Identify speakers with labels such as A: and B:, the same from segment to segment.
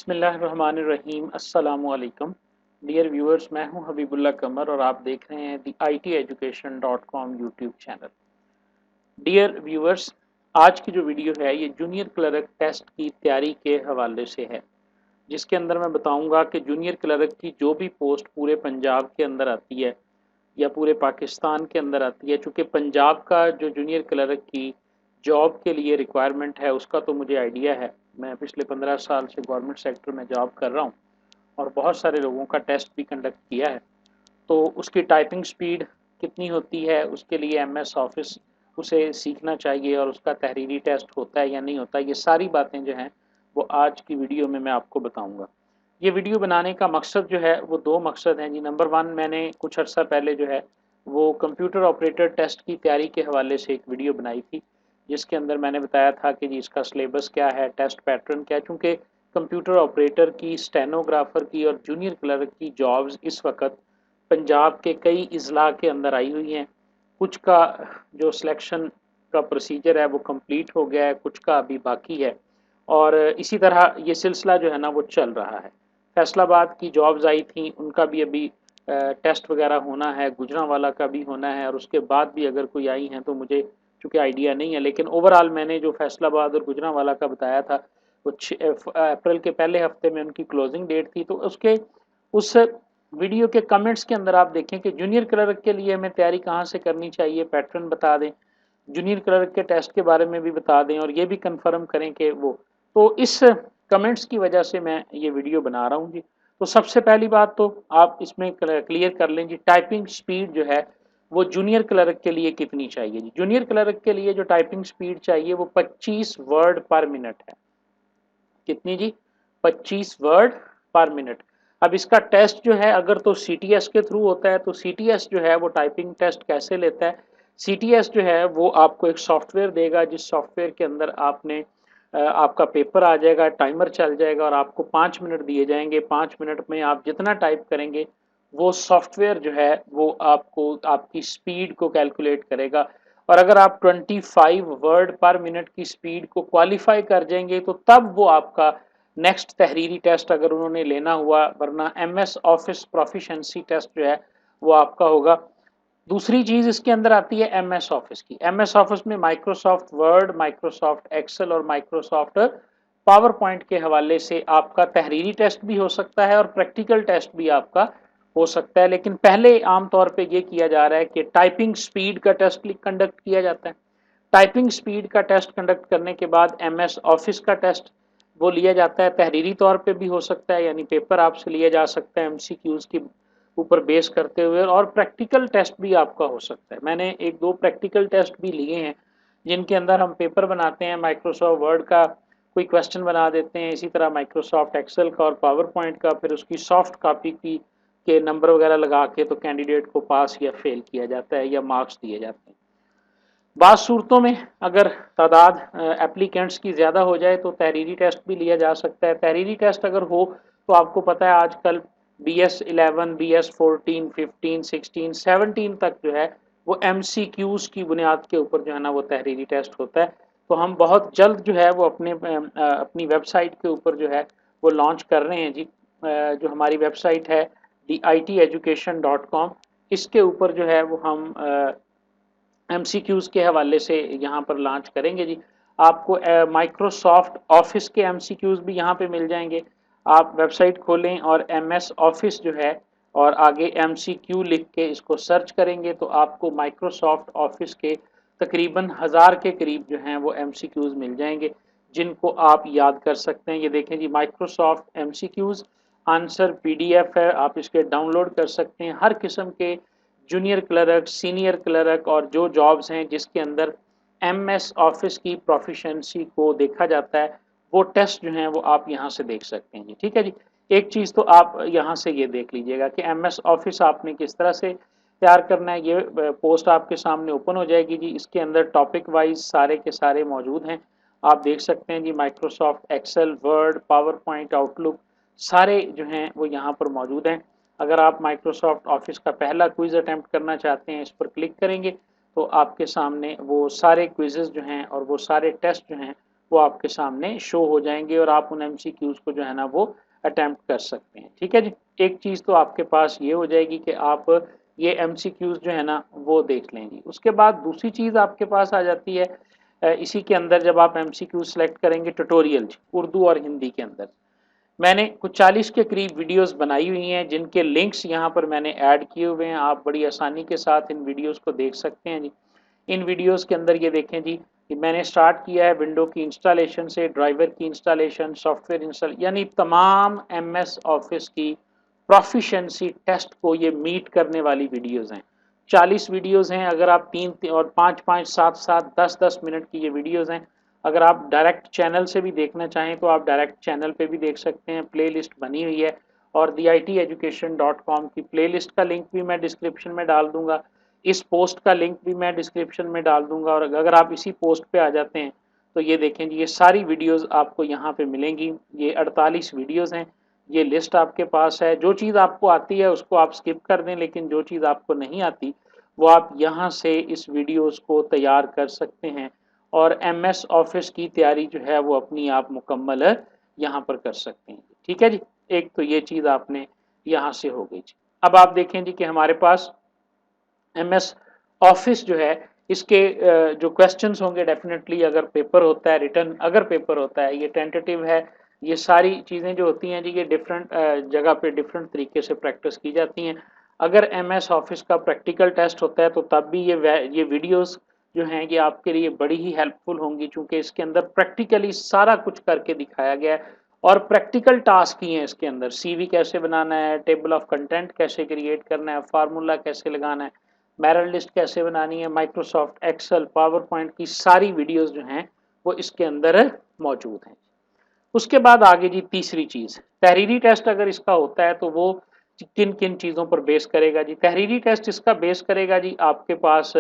A: बिस्मिल्लाहिर्रहमानिर्रहीम अस्सलामुअलैकुम dear viewers, मैं हूं हबीबुल्लाह कमर और आप देख रहे हैं the ITeducation.com YouTube channel. Dear viewers, आज की जो वीडियो है ये जूनियर क्लर्क टेस्ट की तैयारी के हवाले से है, जिसके अंदर मैं बताऊंगा कि जूनियर क्लर्क की जो भी पोस्ट पूरे पंजाब के अंदर आती है या पूरे पाकिस्तान के अंदर आती है। चूँकि पंजाब का जो जूनियर क्लर्क की जॉब के लिए रिक्वायरमेंट है उसका तो मुझे आइडिया है। मैं पिछले 15 साल से गवर्नमेंट सेक्टर में जॉब कर रहा हूँ और बहुत सारे लोगों का टेस्ट भी कंडक्ट किया है। तो उसकी टाइपिंग स्पीड कितनी होती है, उसके लिए MS ऑफिस उसे सीखना चाहिए और उसका तहरीरी टेस्ट होता है या नहीं होता, ये सारी बातें जो हैं वो आज की वीडियो में मैं आपको बताऊंगा। ये वीडियो बनाने का मकसद जो है वो दो मकसद हैं जी। नंबर वन, मैंने कुछ अर्सा पहले जो है वो कंप्यूटर ऑपरेटर टेस्ट की तैयारी के हवाले से एक वीडियो बनाई थी, जिसके अंदर मैंने बताया था कि जी इसका सिलेबस क्या है, टेस्ट पैटर्न क्या है। चूँकि कंप्यूटर ऑपरेटर की, स्टेनोग्राफर की और जूनियर क्लर्क की जॉब्स इस वक्त पंजाब के कई अजला के अंदर आई हुई हैं। कुछ का जो सिलेक्शन का प्रोसीजर है वो कंप्लीट हो गया है, कुछ का अभी बाकी है और इसी तरह ये सिलसिला जो है ना वो चल रहा है। फैसलाबाद की जॉब्स आई थी, उनका भी अभी टेस्ट वगैरह होना है, गुजरांवाला का भी होना है और उसके बाद भी अगर कोई आई हैं तो मुझे चूँकि आइडिया नहीं है। लेकिन ओवरऑल मैंने जो फैसलाबाद और गुजरांवाला का बताया था वो अप्रैल के पहले हफ्ते में उनकी क्लोजिंग डेट थी। तो उसके उस वीडियो के कमेंट्स के अंदर आप देखें कि जूनियर क्लर्क के लिए हमें तैयारी कहाँ से करनी चाहिए, पैटर्न बता दें, जूनियर क्लर्क के टेस्ट के बारे में भी बता दें और ये भी कंफर्म करें कि वो, तो इस कमेंट्स की वजह से मैं ये वीडियो बना रहा हूँ जी। तो सबसे पहली बात तो आप इसमें क्लियर कर लें जी, टाइपिंग स्पीड जो है वो जूनियर क्लर्क के लिए कितनी चाहिए जी। जूनियर क्लर्क के लिए जो टाइपिंग स्पीड चाहिए वो 25 वर्ड पर मिनट है। कितनी जी? 25 वर्ड पर मिनट। अब इसका टेस्ट जो है अगर तो CTS के थ्रू होता है तो CTS जो है वो टाइपिंग टेस्ट कैसे लेता है, CTS जो है वो आपको एक सॉफ्टवेयर देगा, जिस सॉफ्टवेयर के अंदर आपने आपका पेपर आ जाएगा, टाइमर चल जाएगा और आपको 5 मिनट दिए जाएंगे। 5 मिनट में आप जितना टाइप करेंगे वो सॉफ्टवेयर जो है वो आपको आपकी स्पीड को कैलकुलेट करेगा और अगर आप 25 वर्ड पर मिनट की स्पीड को क्वालिफाई कर जाएंगे तो तब वो आपका नेक्स्ट तहरीरी टेस्ट अगर उन्होंने लेना हुआ, वरना MS ऑफिस प्रोफिशिएंसी टेस्ट जो है वो आपका होगा। दूसरी चीज इसके अंदर आती है MS ऑफिस की। MS ऑफिस में माइक्रोसॉफ्ट वर्ड, माइक्रोसॉफ्ट एक्सेल और माइक्रोसॉफ्ट पावर पॉइंट के हवाले से आपका तहरीरी टेस्ट भी हो सकता है और प्रैक्टिकल टेस्ट भी आपका हो सकता है। लेकिन पहले आमतौर पे ये किया जा रहा है कि टाइपिंग स्पीड का टेस्ट कंडक्ट किया जाता है। टाइपिंग स्पीड का टेस्ट कंडक्ट करने के बाद MS ऑफिस का टेस्ट वो लिया जाता है। तहरीरी तौर पे भी हो सकता है, यानी पेपर आपसे लिया जा सकता है MCQs के ऊपर बेस करते हुए, और प्रैक्टिकल टेस्ट भी आपका हो सकता है। मैंने एक दो प्रैक्टिकल टेस्ट भी लिए हैं जिनके अंदर हम पेपर बनाते हैं, माइक्रोसॉफ्ट वर्ड का कोई क्वेश्चन बना देते हैं, इसी तरह माइक्रोसॉफ्ट एक्सेल का और पावर पॉइंट का, फिर उसकी सॉफ्ट कॉपी की के नंबर वगैरह लगा के तो कैंडिडेट को पास या फेल किया जाता है या मार्क्स दिए जाते हैं। बाज़ सूरतों में अगर तादाद एप्लीकेंट्स की ज़्यादा हो जाए तो तहरीरी टेस्ट भी लिया जा सकता है। तहरीरी टेस्ट अगर हो तो आपको पता है आजकल BS11, BS14, 15, 16, 17 तक जो है वो MCQs की बुनियाद के ऊपर जो है ना वो तहरीरी टेस्ट होता है। तो हम बहुत जल्द जो है वो अपनी वेबसाइट के ऊपर जो है वो लॉन्च कर रहे हैं जी। जो हमारी वेबसाइट है theiteducation.com, इसके ऊपर जो है वो हम MCQs के हवाले से यहाँ पर लॉन्च करेंगे जी। आपको माइक्रोसॉफ्ट ऑफिस के MCQs भी यहाँ पे मिल जाएंगे। आप वेबसाइट खोलें और MS ऑफिस जो है और आगे MCQ लिख के इसको सर्च करेंगे तो आपको माइक्रोसॉफ्ट ऑफिस के तकरीबन 1000 के करीब जो हैं वो MCQs मिल जाएंगे, जिनको आप याद कर सकते हैं। ये देखें जी, माइक्रोसॉफ्ट MCQs आंसर PDF है, आप इसके डाउनलोड कर सकते हैं। हर किस्म के जूनियर क्लर्क, सीनियर क्लर्क और जो जॉब्स हैं जिसके अंदर MS ऑफिस की प्रोफिशिएंसी को देखा जाता है, वो टेस्ट जो हैं वो आप यहाँ से देख सकते हैं जी। ठीक है जी। एक चीज़ तो आप यहाँ से ये देख लीजिएगा कि MS ऑफिस आपने किस तरह से तैयार करना है। ये पोस्ट आपके सामने ओपन हो जाएगी जी। इसके अंदर टॉपिक वाइज सारे के सारे मौजूद हैं, आप देख सकते हैं जी। Microsoft Excel, Word, PowerPoint, Outlook सारे जो हैं वो यहाँ पर मौजूद हैं। अगर आप माइक्रोसॉफ्ट ऑफिस का पहला क्विज अटेम्प्ट करना चाहते हैं, इस पर क्लिक करेंगे तो आपके सामने वो सारे क्विजेज जो हैं और वो सारे टेस्ट जो हैं वो आपके सामने शो हो जाएंगे और आप उन एमसीक्यूज को जो है ना वो अटेम्प्ट कर सकते हैं। ठीक है जी, एक चीज़ तो आपके पास ये हो जाएगी कि आप ये एमसीक्यूज जो है ना वो देख लेंगे। उसके बाद दूसरी चीज़ आपके पास आ जाती है इसी के अंदर, जब आप एमसीक्यू सेलेक्ट करेंगे ट्यूटोरियल उर्दू और हिंदी के अंदर, मैंने कुछ 40 के करीब वीडियोस बनाई हुई हैं जिनके लिंक्स यहाँ पर मैंने ऐड किए हुए हैं। आप बड़ी आसानी के साथ इन वीडियोस को देख सकते हैं जी। इन वीडियोस के अंदर ये देखें जी कि मैंने स्टार्ट किया है विंडो की इंस्टॉलेशन से, ड्राइवर की इंस्टॉलेशन, सॉफ्टवेयर इंस्टॉल, यानी तमाम एमएस ऑफिस की प्रोफिशिएंसी टेस्ट को ये मीट करने वाली वीडियोस हैं। 40 वीडियोस हैं। अगर आप 3 और 5-5, 7-7, 10-10 मिनट की ये वीडियोस हैं। अगर आप डायरेक्ट चैनल से भी देखना चाहें तो आप डायरेक्ट चैनल पे भी देख सकते हैं, प्लेलिस्ट बनी हुई है। और theiteducation.com की प्लेलिस्ट का लिंक भी मैं डिस्क्रिप्शन में डाल दूंगा। इस पोस्ट का लिंक भी मैं डिस्क्रिप्शन में डाल दूंगा। और अगर आप इसी पोस्ट पे आ जाते हैं तो ये देखें जी, ये सारी वीडियोस आपको यहाँ पे मिलेंगी। ये 48 वीडियोस हैं। ये लिस्ट आपके पास है। जो चीज़ आपको आती है उसको आप स्किप कर दें, लेकिन जो चीज़ आपको नहीं आती वो आप यहाँ से इस वीडियोस को तैयार कर सकते हैं और एमएस ऑफिस की तैयारी जो है वो अपनी आप मुकम्मल यहाँ पर कर सकते हैं। ठीक है जी, एक तो ये चीज़ आपने यहाँ से हो गई जी। अब आप देखें जी कि हमारे पास एमएस ऑफिस जो है इसके जो क्वेश्चंस होंगे, डेफिनेटली अगर पेपर होता है रिटर्न, अगर पेपर होता है, ये टेंटेटिव है, ये सारी चीज़ें जो होती हैं जी ये डिफरेंट जगह पे डिफरेंट तरीके से प्रैक्टिस की जाती हैं। अगर एमएस ऑफिस का प्रैक्टिकल टेस्ट होता है तो तब भी ये वीडियोस जो हैं ये आपके लिए बड़ी ही हेल्पफुल होंगी, क्योंकि इसके अंदर प्रैक्टिकली सारा कुछ करके दिखाया गया है और प्रैक्टिकल टास्क ही हैं इसके अंदर। सीवी कैसे बनाना है, टेबल ऑफ कंटेंट कैसे क्रिएट करना है, फार्मूला कैसे लगाना है, मैरल लिस्ट कैसे बनानी है, माइक्रोसॉफ्ट एक्सेल, पावर पॉइंट की सारी वीडियोस जो हैं वो इसके अंदर मौजूद हैं। उसके बाद आगे जी तीसरी चीज़, तहरीरी टेस्ट अगर इसका होता है तो वो किन किन चीज़ों पर बेस करेगा जी। तहरीरी टेस्ट इसका बेस करेगा जी, आपके पास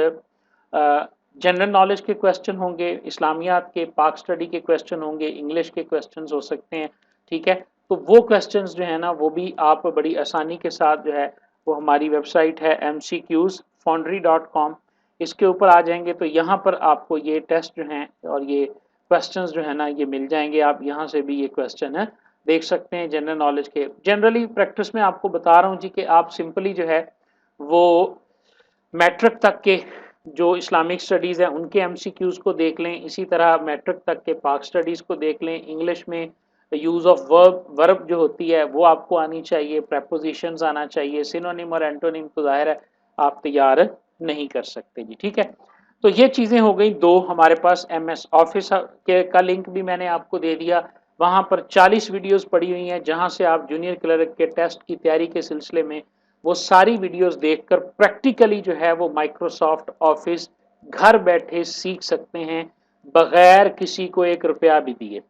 A: जनरल नॉलेज के क्वेश्चन होंगे, इस्लामियात के, पाक स्टडी के क्वेश्चन होंगे, इंग्लिश के क्वेश्चन हो सकते हैं। ठीक है, तो वो क्वेश्चंस जो है ना वो भी आप बड़ी आसानी के साथ जो है वो हमारी वेबसाइट है mcqsfoundry.com, इसके ऊपर आ जाएंगे तो यहाँ पर आपको ये टेस्ट जो हैं और ये क्वेश्चंस जो है ना ये मिल जाएंगे। आप यहाँ से भी ये क्वेश्चन है देख सकते हैं जनरल नॉलेज के। जनरली प्रैक्टिस में आपको बता रहा हूँ जी कि आप सिंपली जो है वो मैट्रिक तक के जो इस्लामिक स्टडीज़ हैं उनके एमसीक्यूज़ को देख लें, इसी तरह मैट्रिक तक के पाक स्टडीज़ को देख लें। इंग्लिश में यूज़ ऑफ वर्ब जो होती है वो आपको आनी चाहिए, प्रेपोजिशंस आना चाहिए, सिनोनिम और एंटोनिम तो ज़ाहिर है आप तैयार नहीं कर सकते जी। ठीक है, तो ये चीज़ें हो गई दो। हमारे पास एमएस ऑफिस के का लिंक भी मैंने आपको दे दिया। वहाँ पर 40 वीडियोस पड़ी हुई हैं जहाँ से आप जूनियर क्लर्क के टेस्ट की तैयारी के सिलसिले में वो सारी वीडियोस देखकर प्रैक्टिकली जो है वो माइक्रोसॉफ्ट ऑफिस घर बैठे सीख सकते हैं बगैर किसी को 1 रुपया भी दिए।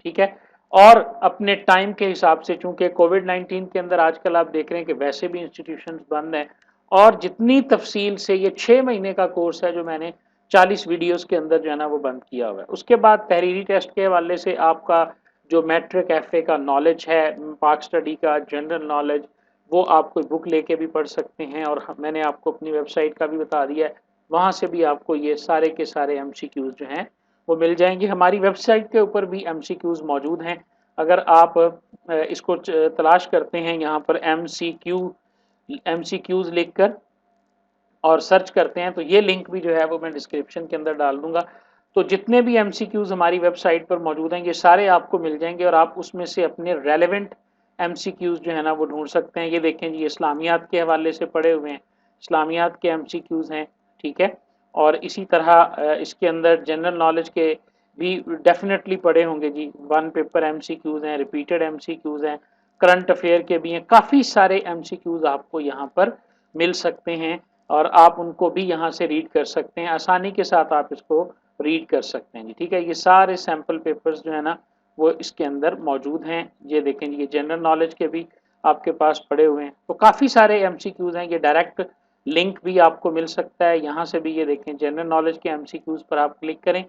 A: ठीक है, और अपने टाइम के हिसाब से, चूंकि कोविड-19 के अंदर आजकल आप देख रहे हैं कि वैसे भी इंस्टीट्यूशन बंद हैं और जितनी तफसील से ये 6 महीने का कोर्स है जो मैंने 40 वीडियोस के अंदर जो है ना वो बंद किया हुआ है। उसके बाद तहरीरी टेस्ट के हवाले से आपका जो मैट्रिक एफए का नॉलेज है, पाक स्टडी का जनरल नॉलेज, वो आप कोई बुक लेके भी पढ़ सकते हैं और मैंने आपको अपनी वेबसाइट का भी बता दिया है, वहाँ से भी आपको ये सारे के सारे एमसीक्यूज जो हैं वो मिल जाएंगे। हमारी वेबसाइट के ऊपर भी एमसीक्यूज मौजूद हैं। अगर आप इसको तलाश करते हैं यहाँ पर एमसीक्यूज लिखकर और सर्च करते हैं तो ये लिंक भी जो है वो मैं डिस्क्रिप्शन के अंदर डाल दूंगा। तो जितने भी एमसीक्यूज हमारी वेबसाइट पर मौजूद हैं ये सारे आपको मिल जाएंगे और आप उसमें से अपने रेलेवेंट एमसीक्यूज जो है ना वो ढूंढ सकते हैं। ये देखें जी, इस्लामियात के हवाले से पड़े हुए हैं, इस्लामियात के एमसीक्यूज हैं। ठीक है, और इसी तरह इसके अंदर जनरल नॉलेज के भी डेफिनेटली पड़े होंगे जी। वन पेपर एमसीक्यूज हैं, रिपीटेड एमसीक्यूज हैं, करंट अफेयर के भी हैं, काफ़ी सारे एमसीक्यूज आपको यहाँ पर मिल सकते हैं और आप उनको भी यहाँ से रीड कर सकते हैं। आसानी के साथ आप इसको रीड कर सकते हैं जी। ठीक है, ये सारे सैम्पल पेपर्स जो है ना वो इसके अंदर मौजूद हैं। ये देखें, ये जनरल नॉलेज के भी आपके पास पड़े हुए हैं। तो काफ़ी सारे एमसीक्यूज हैं। ये डायरेक्ट लिंक भी आपको मिल सकता है यहाँ से भी। ये देखें, जनरल नॉलेज के एमसीक्यूज पर आप क्लिक करें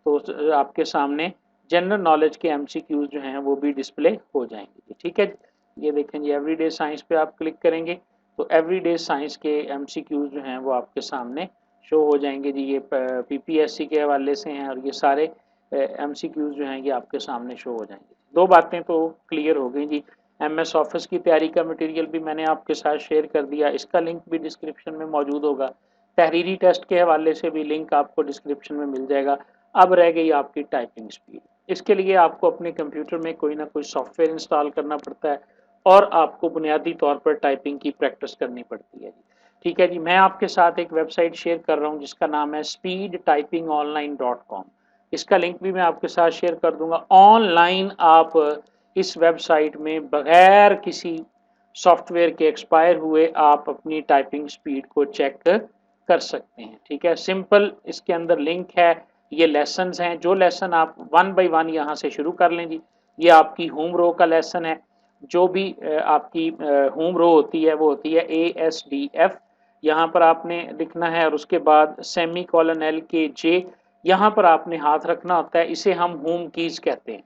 A: तो आपके सामने जनरल नॉलेज के एमसीक्यूज जो हैं वो भी डिस्प्ले हो जाएंगे। ठीक है, ये देखें जी, एवरीडे साइंस पे आप क्लिक करेंगे तो एवरीडे साइंस के एमसीक्यूज जो हैं वो आपके सामने शो हो जाएंगे जी। ये पीपीएससी के हवाले से हैं और ये सारे MCQs जो हैं ये आपके सामने शो हो जाएंगे। दो बातें तो क्लियर हो गई जी। MS ऑफिस की तैयारी का मटेरियल भी मैंने आपके साथ शेयर कर दिया, इसका लिंक भी डिस्क्रिप्शन में मौजूद होगा। तहरीरी टेस्ट के हवाले से भी लिंक आपको डिस्क्रिप्शन में मिल जाएगा। अब रह गई आपकी टाइपिंग स्पीड। इसके लिए आपको अपने कंप्यूटर में कोई ना कोई सॉफ्टवेयर इंस्टॉल करना पड़ता है और आपको बुनियादी तौर पर टाइपिंग की प्रैक्टिस करनी पड़ती है। ठीक है जी, मैं आपके साथ एक वेबसाइट शेयर कर रहा हूँ जिसका नाम है speedtypingonline.com। इसका लिंक भी मैं आपके साथ शेयर कर दूंगा। ऑनलाइन आप इस वेबसाइट में बगैर किसी सॉफ्टवेयर के एक्सपायर हुए आप अपनी टाइपिंग स्पीड को चेक कर सकते हैं। ठीक है, सिंपल इसके अंदर लिंक है, ये लेसन्स हैं। जो लेसन आप वन बाय वन यहाँ से शुरू कर लें जी। ये आपकी होम रो का लेसन है। जो भी आपकी होम रो होती है वो होती है ASDF, यहाँ पर आपने लिखना है और उसके बाद सेमी कॉलन LKJ यहाँ पर आपने हाथ रखना होता है। इसे हम होम कीज कहते हैं।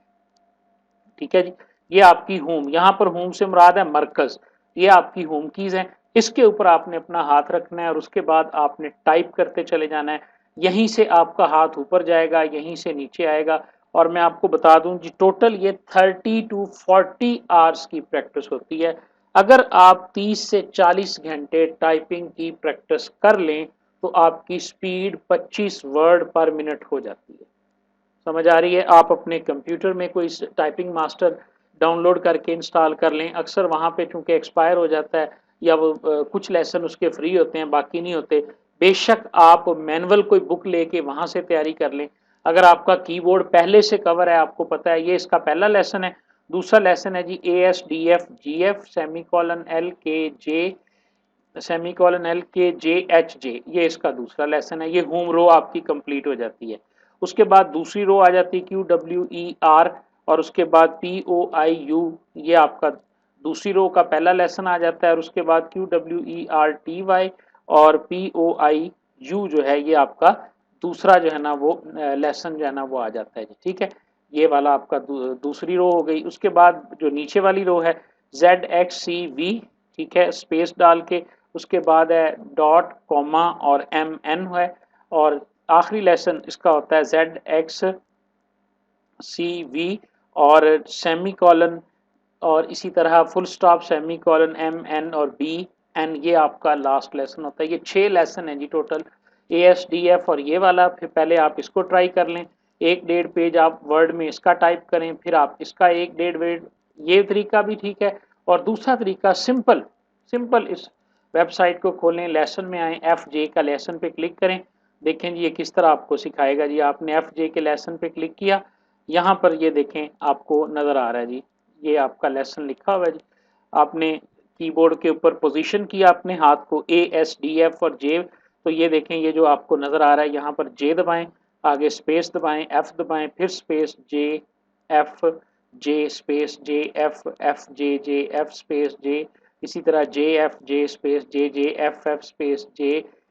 A: ठीक है जी, ये आपकी होम, यहाँ पर होम से मुराद है मरकज, ये आपकी होम कीज है। इसके ऊपर आपने अपना हाथ रखना है और उसके बाद आपने टाइप करते चले जाना है। यहीं से आपका हाथ ऊपर जाएगा, यहीं से नीचे आएगा। और मैं आपको बता दूं जी, टोटल ये 30 to 40 आवर्स की प्रैक्टिस होती है। अगर आप 30 से 40 घंटे टाइपिंग की प्रैक्टिस कर लें तो आपकी स्पीड 25 वर्ड पर मिनट हो जाती है। समझ आ रही है? आप अपने कंप्यूटर में कोई टाइपिंग मास्टर डाउनलोड करके इंस्टॉल कर लें। अक्सर वहाँ पे चूंकि एक्सपायर हो जाता है या वो कुछ लेसन उसके फ्री होते हैं, बाकी नहीं होते। बेशक आप मैनुअल कोई बुक लेके वहाँ से तैयारी कर लें। अगर आपका कीबोर्ड पहले से कवर है, आपको पता है ये इसका पहला लेसन है। दूसरा लेसन है जी ASDF GF semicolon LKJ semicolon LKJHJ, ये इसका दूसरा लेसन है। ये होम रो आपकी कंप्लीट हो जाती है। उसके बाद दूसरी रो आ जाती है QWER और उसके बाद POIU, ये आपका दूसरी रो का पहला लेसन आ जाता है। और उसके बाद QWERTY और POIU जो है ये आपका दूसरा जो है ना वो लेसन जो है ना वो आ जाता है। ठीक है, ये वाला आपका दूसरी रो हो गई। उसके बाद जो नीचे वाली रो है ZXCV, ठीक है, स्पेस डाल के उसके बाद है डॉट कॉमा और MN है। और आखिरी लेसन इसका होता है ZXCV और सेमी कॉलन और इसी तरह full stop semi colon MN और BN, ये आपका लास्ट लेसन होता है। ये 6 लेसन है जी टोटल ASDF और ये वाला। फिर पहले आप इसको ट्राई कर लें, 1-1.5 पेज आप वर्ड में इसका टाइप करें, फिर आप इसका 1-1.5 वर्ड, ये तरीका भी ठीक है। और दूसरा तरीका सिंपल सिंपल इस वेबसाइट को खोलें, लेसन में आए, FJ का लेसन पे क्लिक करें। देखें जी ये किस तरह आपको सिखाएगा जी। आपने FJ के लेसन पे क्लिक किया, यहाँ पर ये देखें आपको नज़र आ रहा है जी, ये आपका लेसन लिखा हुआ है जी। आपने कीबोर्ड के ऊपर पोजीशन किया अपने हाथ को ASDF और J, तो ये देखें ये जो आपको नज़र आ रहा है, यहाँ पर J दबाएं, आगे स्पेस दबाएं, F दबाएं, फिर space J space F space J, इसी तरह J space F space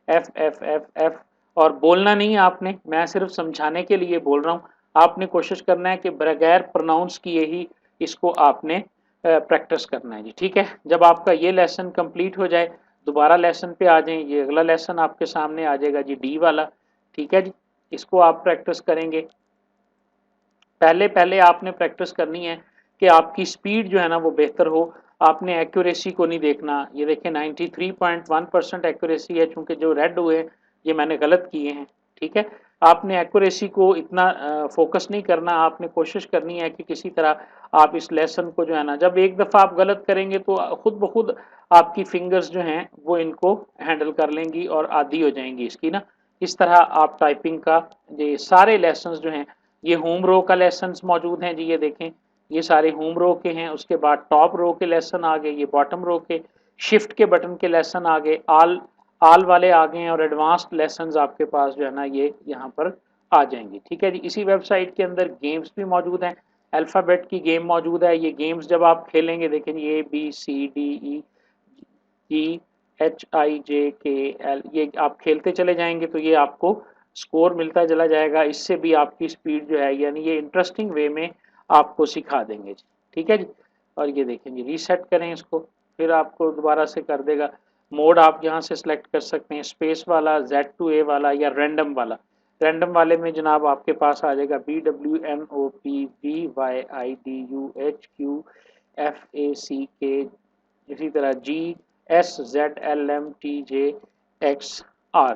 A: F और बोलना नहीं है आपने, मैं सिर्फ समझाने के लिए बोल रहा हूँ। आपने कोशिश करना है कि बगैर प्रोनाउंस किए ही इसको आपने प्रैक्टिस करना है जी। ठीक है, जब आपका ये लेसन कंप्लीट हो जाए दोबारा लेसन पे आ जाएं। ये अगला लेसन आपके सामने आ जाएगा जी, D वाला। ठीक है जी, इसको आप प्रैक्टिस करेंगे। पहले पहले आपने प्रैक्टिस करनी है कि आपकी स्पीड जो है ना वो बेहतर हो। आपने एक्यूरेसी को नहीं देखना। ये देखें 93.1% एक्यूरेसी है, चूंकि जो रेड हुए ये मैंने गलत किए हैं। ठीक है, आपने एक्यूरेसी को इतना फोकस नहीं करना। आपने कोशिश करनी है कि किसी तरह आप इस लेसन को जो है ना, जब एक दफ़ा आप गलत करेंगे तो खुद ब खुद आपकी फिंगर्स जो हैं वो इनको हैंडल कर लेंगी और आदी हो जाएंगी इसकी ना। इस तरह आप टाइपिंग का ये सारे लेसन्स जो हैं, ये होम रो का लेसन्स मौजूद हैं जी। ये देखें ये सारे होम रो के हैं। उसके बाद टॉप रो के लेसन आ गए, ये बॉटम रो के, शिफ्ट के बटन के लेसन आ गए, आल वाले आ गए हैं और एडवांस्ड लेसन्स आपके पास जो है ना ये यहाँ पर आ जाएंगे। ठीक है जी, इसी वेबसाइट के अंदर गेम्स भी मौजूद हैं। अल्फ़ाबेट की गेम मौजूद है। ये गेम्स जब आप खेलेंगे देखें ABCDEGHIJKL, ये आप खेलते चले जाएंगे तो ये आपको स्कोर मिलता चला जाएगा। इससे भी आपकी स्पीड जो है, यानी ये इंटरेस्टिंग वे में आपको सिखा देंगे जी। ठीक है जी, और ये देखेंगे रीसेट करें इसको, फिर आपको दोबारा से कर देगा। मोड आप यहाँ से सिलेक्ट कर सकते हैं, स्पेस वाला, Z to A वाला या रैंडम वाला। रैंडम वाले में जनाब आपके पास आ जाएगा BWMOPVYIDUHQFACK, इसी तरह GSZLMTJXR।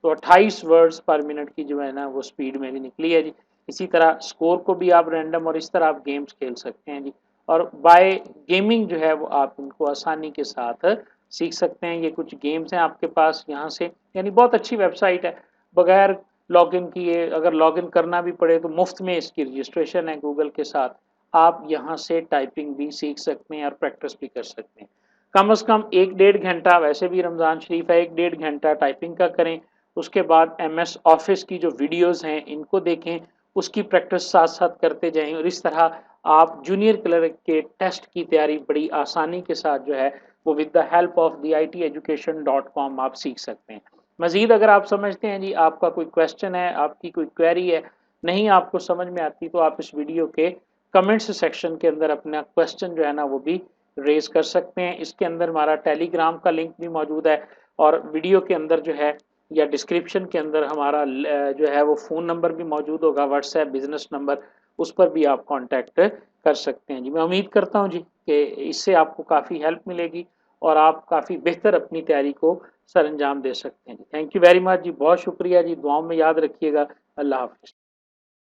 A: तो 28 वर्ड्स पर मिनट की जो है ना वो स्पीड मेरी निकली है जी। इसी तरह स्कोर को भी आप रैंडम और इस तरह आप गेम्स खेल सकते हैं जी। और बाय गेमिंग जो है वो आप इनको आसानी के साथ सीख सकते हैं। ये कुछ गेम्स हैं आपके पास यहाँ से, यानी बहुत अच्छी वेबसाइट है। बगैर लॉगिन किए अगर लॉगिन करना भी पड़े तो मुफ्त में इसकी रजिस्ट्रेशन है गूगल के साथ। आप यहाँ से टाइपिंग भी सीख सकते हैं और प्रैक्टिस भी कर सकते हैं। कम से कम 1-1.5 घंटा, वैसे भी रमज़ान शरीफ है, 1-1.5 घंटा टाइपिंग का करें। उसके बाद MS ऑफिस की जो वीडियोस हैं इनको देखें, उसकी प्रैक्टिस साथ साथ करते जाएं और इस तरह आप जूनियर क्लर्क के टेस्ट की तैयारी बड़ी आसानी के साथ जो है वो with the help of theiteducation.com आप सीख सकते हैं। मजीद अगर आप समझते हैं जी, आपका कोई क्वेश्चन है, आपकी कोई क्वेरी है, नहीं आपको समझ में आती, तो आप इस वीडियो के कमेंट्स सेक्शन के अंदर अपना क्वेश्चन जो है ना वो भी रेज कर सकते हैं। इसके अंदर हमारा टेलीग्राम का लिंक भी मौजूद है और वीडियो के अंदर जो है या डिस्क्रिप्शन के अंदर हमारा जो है वो फ़ोन नंबर भी मौजूद होगा, व्हाट्सएप बिजनेस नंबर, उस पर भी आप कांटेक्ट कर सकते हैं जी। मैं उम्मीद करता हूँ जी कि इससे आपको काफ़ी हेल्प मिलेगी और आप काफ़ी बेहतर अपनी तैयारी को सर अंजाम दे सकते हैं जी। थैंक यू वेरी मच जी, बहुत शुक्रिया जी, दुआओं में याद रखिएगा। अल्लाह हाफिज़।